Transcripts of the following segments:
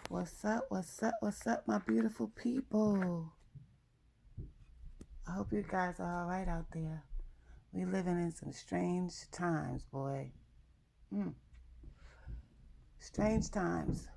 What's up? What's up? What's up, my beautiful people? I hope you guys are all right out there. We living in some strange times, boy. Mm, strange times.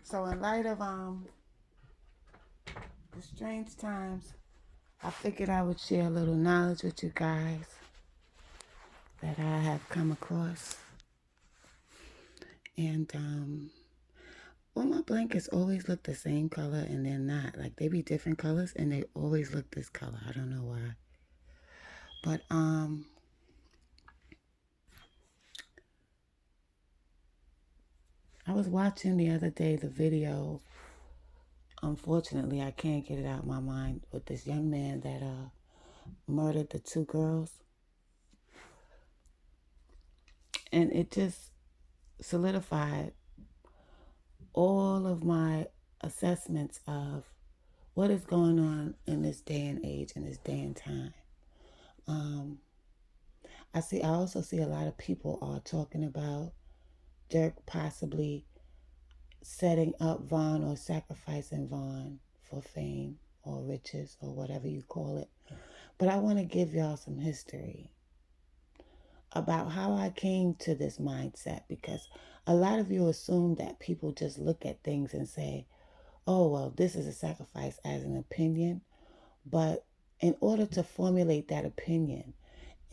So, in light of the strange times, I figured I would share a little knowledge with you guys that I have come across. And well, my blankets always look the same color, and they're not. Like they be different colors, and they always look this color. I don't know why. But I was watching the other day the video. Unfortunately, I can't get it out of my mind with this young man that murdered the two girls, and it just solidified all of my assessments of what is going on in this day and age, in this day and time. Um, I also see a lot of people are talking about Dirk possibly setting up Vaughn or sacrificing Vaughn for fame or riches or whatever you call it. But I want to give y'all some history about how I came to this mindset, because a lot of you assume that people just look at things and say, oh, well, this is a sacrifice as an opinion. But in order to formulate that opinion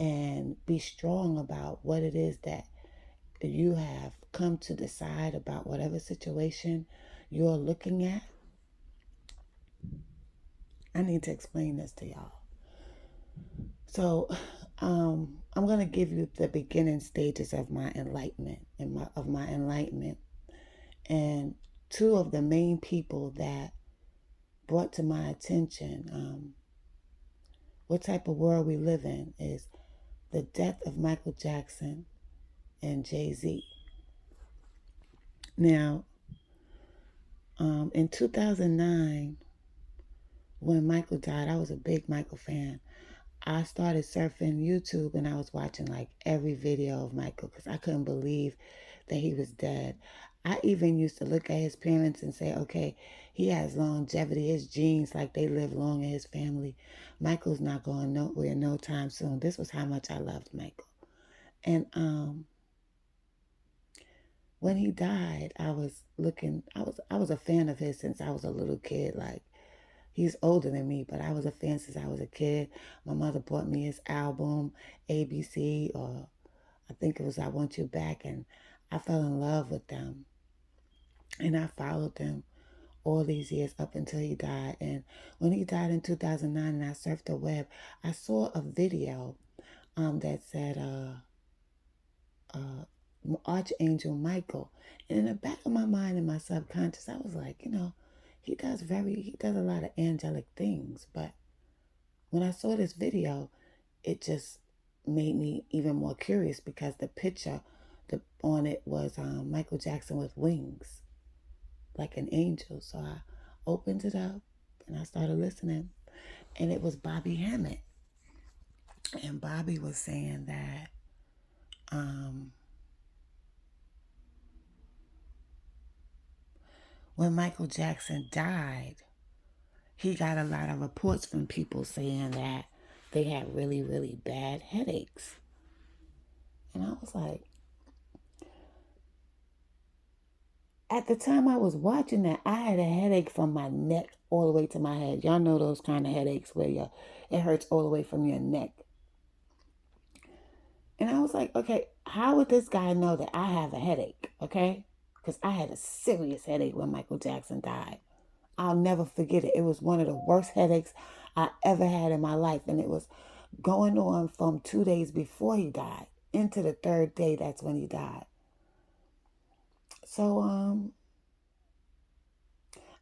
and be strong about what it is that you have come to decide about whatever situation you're looking at, I need to explain this to y'all. So, I'm going to give you the beginning stages of my enlightenment and two of the main people that brought to my attention what type of world we live in is the death of Michael Jackson and Jay-Z. Now, in 2009, when Michael died, I was a big Michael fan. I started surfing YouTube and I was watching like every video of Michael because I couldn't believe that he was dead. I even used to look at his parents and say, okay, he has longevity. His genes, like they live long in his family. Michael's not going nowhere no time soon. This was how much I loved Michael. And when he died, I was a fan of his since I was a little kid. Like he's older than me, but I was a fan since I was a kid. My mother bought me his album, ABC, or I think it was I Want You Back, and I fell in love with them. And I followed them all these years up until he died. And when he died in 2009 and I surfed the web, I saw a video that said Archangel Michael. And in the back of my mind and my subconscious, I was like, he does a lot of angelic things. But when I saw this video, it just made me even more curious because the picture on it was Michael Jackson with wings, like an angel. So I opened it up and I started listening, and it was Bobby Hammett. And Bobby was saying that when Michael Jackson died, he got a lot of reports from people saying that they had really, really bad headaches. And I was like, at the time I was watching that, I had a headache from my neck all the way to my head. Y'all know those kind of headaches where it hurts all the way from your neck. And I was like, okay, how would this guy know that I have a headache? Okay? Because I had a serious headache when Michael Jackson died. I'll never forget it. It was one of the worst headaches I ever had in my life. And it was going on from 2 days before he died into the third day. That's when he died. So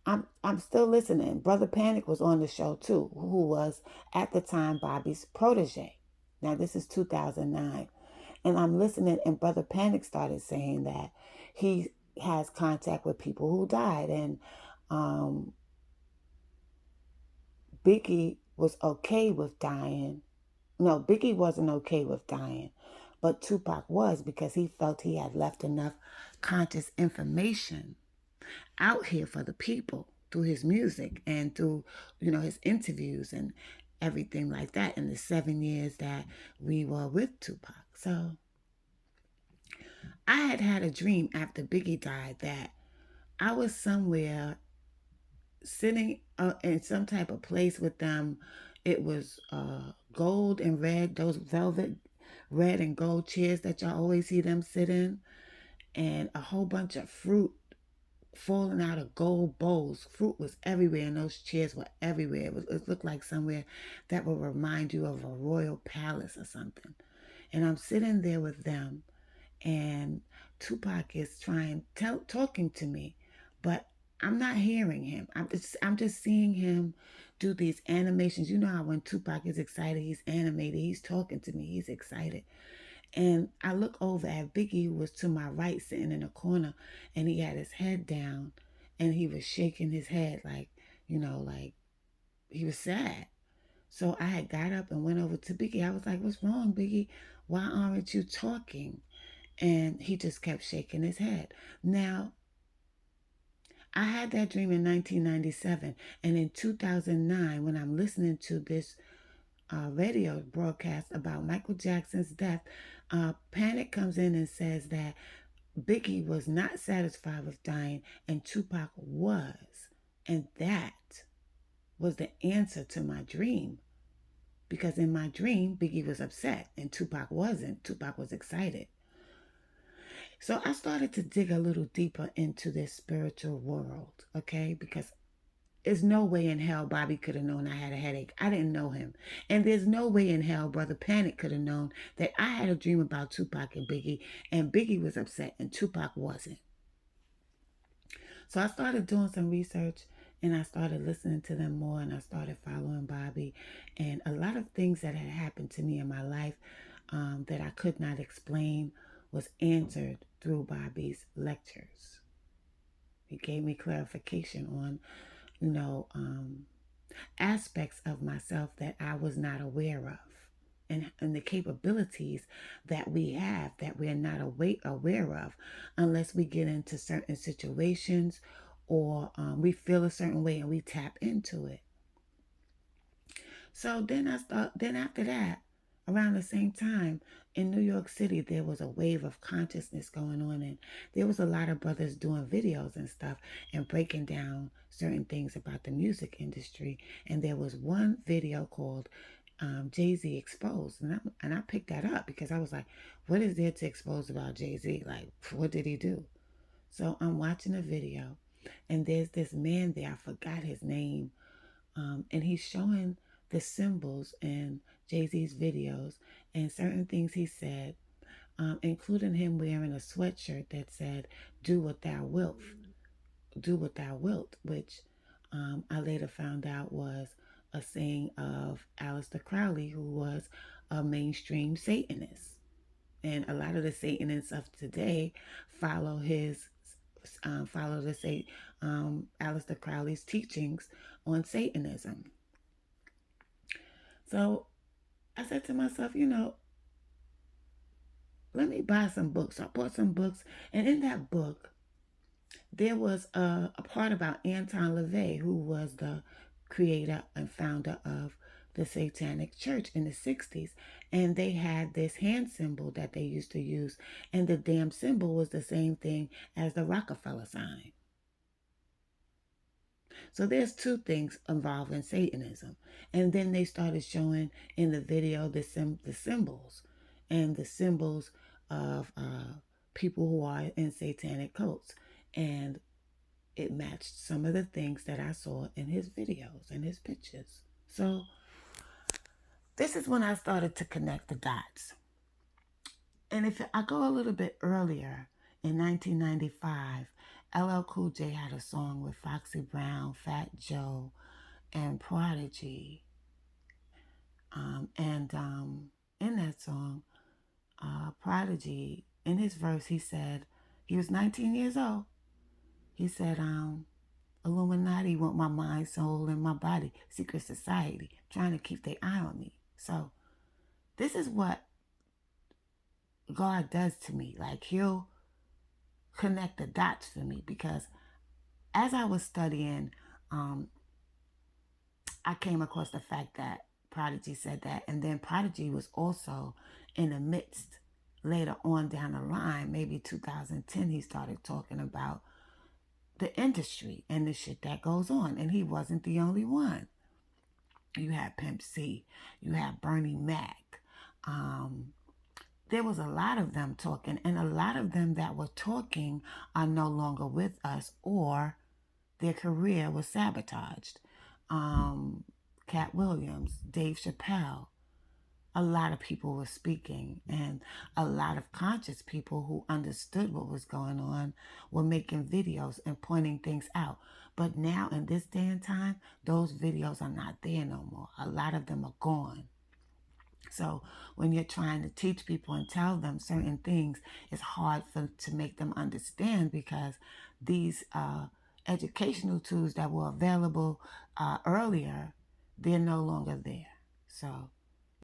I'm still listening. Brother Panic was on the show too, who was at the time Bobby's protege. Now this is 2009. And I'm listening, and Brother Panic started saying that he has contact with people who died. And Biggie was okay with dying. No, Biggie wasn't okay with dying. But Tupac was, because he felt he had left enough conscious information out here for the people through his music and through, his interviews and everything like that in the 7 years that we were with Tupac. So I had a dream after Biggie died that I was somewhere sitting in some type of place with them. It was gold and red, those velvet red and gold chairs that y'all always see them sit in, and a whole bunch of fruit falling out of gold bowls. Fruit was everywhere, and those chairs were everywhere. It looked like somewhere that would remind you of a royal palace or something. And I'm sitting there with them, and Tupac is talking to me, but I'm not hearing him. I'm just seeing him do these animations. You know how when Tupac is excited, he's animated. He's talking to me. He's excited. And I look over at Biggie, who was to my right, sitting in a corner, and he had his head down, and he was shaking his head like he was sad. So I had got up and went over to Biggie. I was like, "What's wrong, Biggie? Why aren't you talking?" And he just kept shaking his head. Now, I had that dream in 1997, and in 2009, when I'm listening to this radio broadcast about Michael Jackson's death, Panic comes in and says that Biggie was not satisfied with dying and Tupac was. And that was the answer to my dream. Because in my dream, Biggie was upset and Tupac wasn't. Tupac was excited. So I started to dig a little deeper into this spiritual world, okay? Because there's no way in hell Bobby could have known I had a headache. I didn't know him. And there's no way in hell Brother Panic could have known that I had a dream about Tupac and Biggie was upset, and Tupac wasn't. So I started doing some research, and I started listening to them more, and I started following Bobby. And a lot of things that had happened to me in my life that I could not explain was answered through Bobby's lectures. He gave me clarification on aspects of myself that I was not aware of, and the capabilities that we have that we're not aware of unless we get into certain situations or we feel a certain way and we tap into it. So then after that, around the same time, in New York City, there was a wave of consciousness going on, and there was a lot of brothers doing videos and stuff and breaking down certain things about the music industry. And there was one video called Jay-Z Exposed, and I picked that up because I was like, what is there to expose about Jay-Z? Like, what did he do? So I'm watching a video, and there's this man there, I forgot his name, and he's showing the symbols in Jay-Z's videos and certain things he said, including him wearing a sweatshirt that said, "Do what thou wilt," "Do what thou wilt," which I later found out was a saying of Aleister Crowley, who was a mainstream Satanist. And a lot of the Satanists of today follow Aleister Crowley's teachings on Satanism. So I said to myself, let me buy some books. So I bought some books, and in that book, there was a part about Anton LaVey, who was the creator and founder of the Satanic Church in the 60s. And they had this hand symbol that they used to use, and the damn symbol was the same thing as the Rockefeller sign. So there's two things involved in Satanism. And then they started showing in the video the symbols and the symbols of people who are in satanic cults. And it matched some of the things that I saw in his videos and his pictures. So this is when I started to connect the dots. And if I go a little bit earlier, in 1995, LL Cool J had a song with Foxy Brown, Fat Joe, and Prodigy. And in that song, Prodigy, in his verse, he said, he was 19 years old. He said, Illuminati want my mind, soul, and my body. Secret society, trying to keep their eye on me. So this is what God does to me. Like, he'll connect the dots for me, because as I was studying, um, I came across the fact that Prodigy said that, and then Prodigy was also in the midst, later on down the line, maybe 2010, he started talking about the industry and the shit that goes on, and he wasn't the only one. You had Pimp C, you had Bernie Mac. There was a lot of them talking, and a lot of them that were talking are no longer with us, or their career was sabotaged. Cat Williams, Dave Chappelle, a lot of people were speaking, and a lot of conscious people who understood what was going on were making videos and pointing things out. But now, in this day and time, those videos are not there no more. A lot of them are gone. So when you're trying to teach people and tell them certain things, it's hard to make them understand, because these educational tools that were available earlier, they're no longer there. So